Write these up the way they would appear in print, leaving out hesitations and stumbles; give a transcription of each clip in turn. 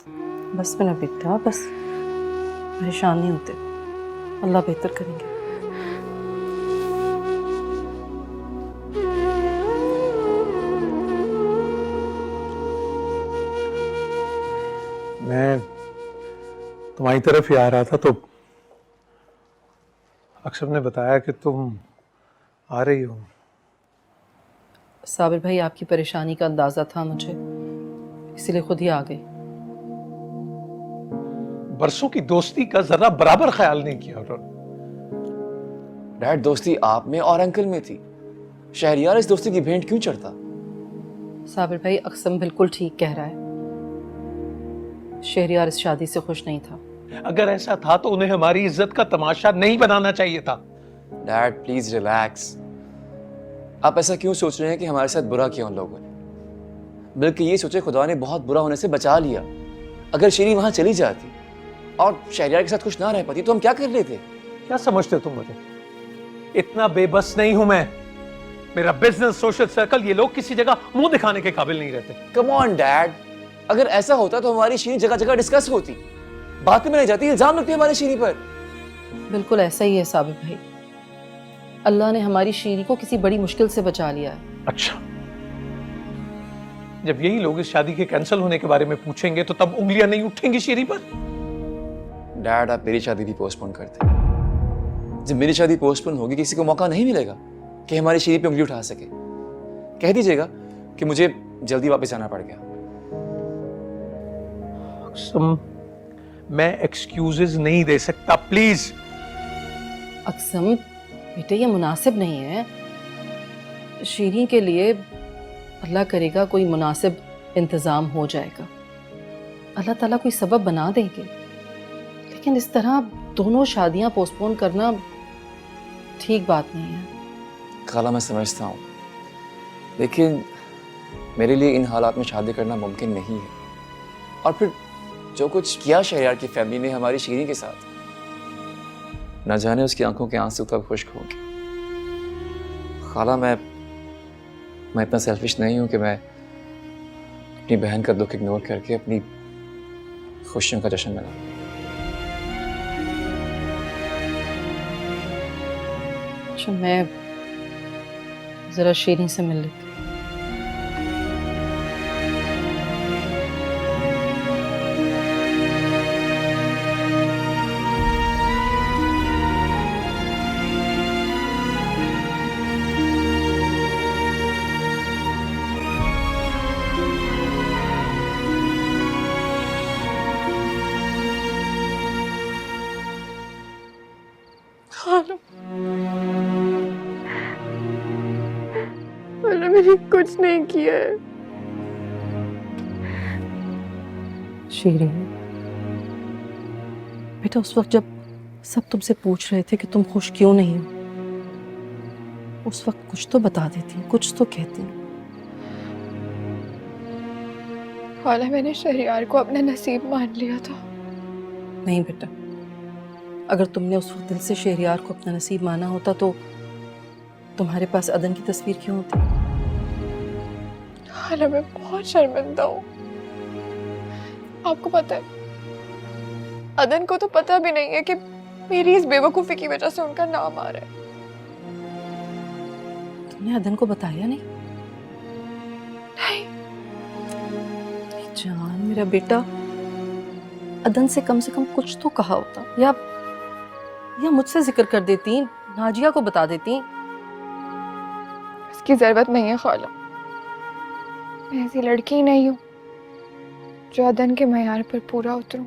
बस मेरा बेटा, बस परेशान नहीं होते, अल्लाह बेहतर करेंगे। मैं तुम्हारी तरफ ही आ रहा था तो अक्षर ने बताया कि तुम आ रही हो। साबिर भाई, आपकी परेशानी का अंदाजा था मुझे, इसलिए खुद ही आ गई। बरसों की दोस्ती का जरा बराबर ख्याल नहीं किया उन्होंने। डैड, दोस्ती आप में और अंकल में थी। शहरियार इस दोस्ती की भेंट क्यों चढ़ता? साबिर भाई, अक्सम बिल्कुल ठीक कह रहा है। शहरियार इस शादी से खुश नहीं था। अगर ऐसा था तो उन्हें हमारी इज्जत का तमाशा नहीं बनाना चाहिए था। Dad please relax. आप ऐसा क्यों सोच रहे हैं कि हमारे साथ बुरा किया उन लोगों ने? बल्कि ये सोचे खुदा ने बहुत बुरा होने से बचा लिया। अगर शेरी वहां चली जाती और शहरियार के साथ खुश ना रह पाती तो हम क्या कर लेते? क्या समझते हो तुम मुझे? इतना बेबस नहीं हूं मैं। मेरा बिजनेस, सोशल सर्कल, ये लोग किसी जगह मुंह दिखाने के काबिल नहीं रहते। कम ऑन डैड, अगर ऐसा होता तो हमारी शेरी जगह जगह डिस्कस होती, बातें बनाई जाती, इल्जाम लगते हमारी शेरी पर। बिल्कुल ऐसा ही है साबिर भाई। अल्लाह ने हमारी शीरी को किसी बड़ी मुश्किल से बचा लिया है। अच्छा, जब यही लोग इस शादी के कैंसिल होने के बारे में पूछेंगे तो तब उंगलियां नहीं उठेंगी शेरी पर? डैड, आप मेरी शादी भी पोस्टपोन करते। जब मेरी शादी पोस्टपोन होगी, किसी को मौका नहीं मिलेगा कि हमारी शेरी पे उंगली उठा सके। कह दीजिएगा कि मुझे जल्दी वापस आना पड़ गया। मैं एक्सक्यूजेस नहीं दे सकता, प्लीज। अक्सम बेटे, ये मुनासिब नहीं है। शीरी के लिए अल्लाह करेगा कोई मुनासिब इंतज़ाम हो जाएगा, अल्लाह ताला कोई सबब बना देंगे। लेकिन इस तरह दोनों शादियां पोस्टपोन करना ठीक बात नहीं है। खाला, मैं समझता हूँ, लेकिन मेरे लिए इन हालात में शादी करना मुमकिन नहीं है। और फिर जो कुछ किया शहरियार की फैमिली ने हमारी शीरी के साथ, न जाने उसकी आंखों के आंसू कब खुश्क होंगे। खाला, मैं इतना सेल्फिश नहीं हूं कि मैं अपनी बहन का दुख इग्नोर करके अपनी खुशियों का जश्न मनाऊं। अच्छा, मैं जरा शीरी से मिल लेती। मैंने कुछ नहीं किया है। शीरी बेटा, उस वक्त जब सब तुमसे पूछ रहे थे कि तुम खुश क्यों नहीं हो, उस वक्त कुछ तो बता देती, कुछ तो कहती। खाला, मैंने शहरियार को अपना नसीब मान लिया था। नहीं बेटा, अगर तुमने उस वक्त दिल से शहरियार को अपना नसीब माना होता तो तुम्हारे पास अदन की तस्वीर क्यों होती? खाला, मैं बहुत शर्मिंदा हूँ। आपको पता है, अदन को तो पता भी नहीं है कि मेरी इस बेवकूफी की वजह से उनका नाम आ रहा है। तुमने अदन को बताया नहीं? नहीं। जान मेरा बेटा, अदन से कम कुछ तो कहा होता, या मुझसे जिक्र कर देती, नाजिया को बता देती। इसकी जरूरत नहीं है खाला। मैं ऐसी लड़की ही नहीं हूँ जो अदन के मयार पर पूरा उतरूं।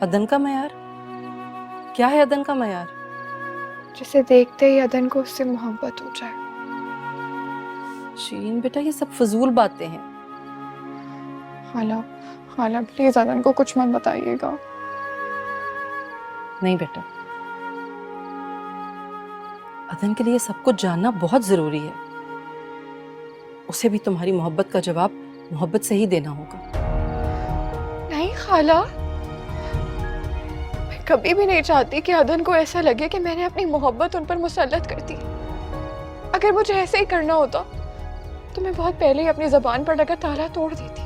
अदन का मयार? क्या है अदन का मयार? जिसे देखते ही अदन को उससे मोहब्बत हो जाए। शीरीन बेटा, ये सब फजूल बातें हैं। खाला, खाला प्लीज अदन को कुछ मत बताइएगा। नहीं बेटा, अदन के लिए सब कुछ जानना बहुत जरूरी है। उसे भी तुम्हारी मोहब्बत का जवाब मोहब्बत से ही देना होगा। नहीं खाला, मैं कभी भी नहीं चाहती कि अदन को ऐसा लगे कि मैंने अपनी मोहब्बत उन पर मुसल्लत कर दी। अगर मुझे ऐसे ही करना होता तो मैं बहुत पहले ही अपनी ज़बान पर लगा ताला तोड़ देती।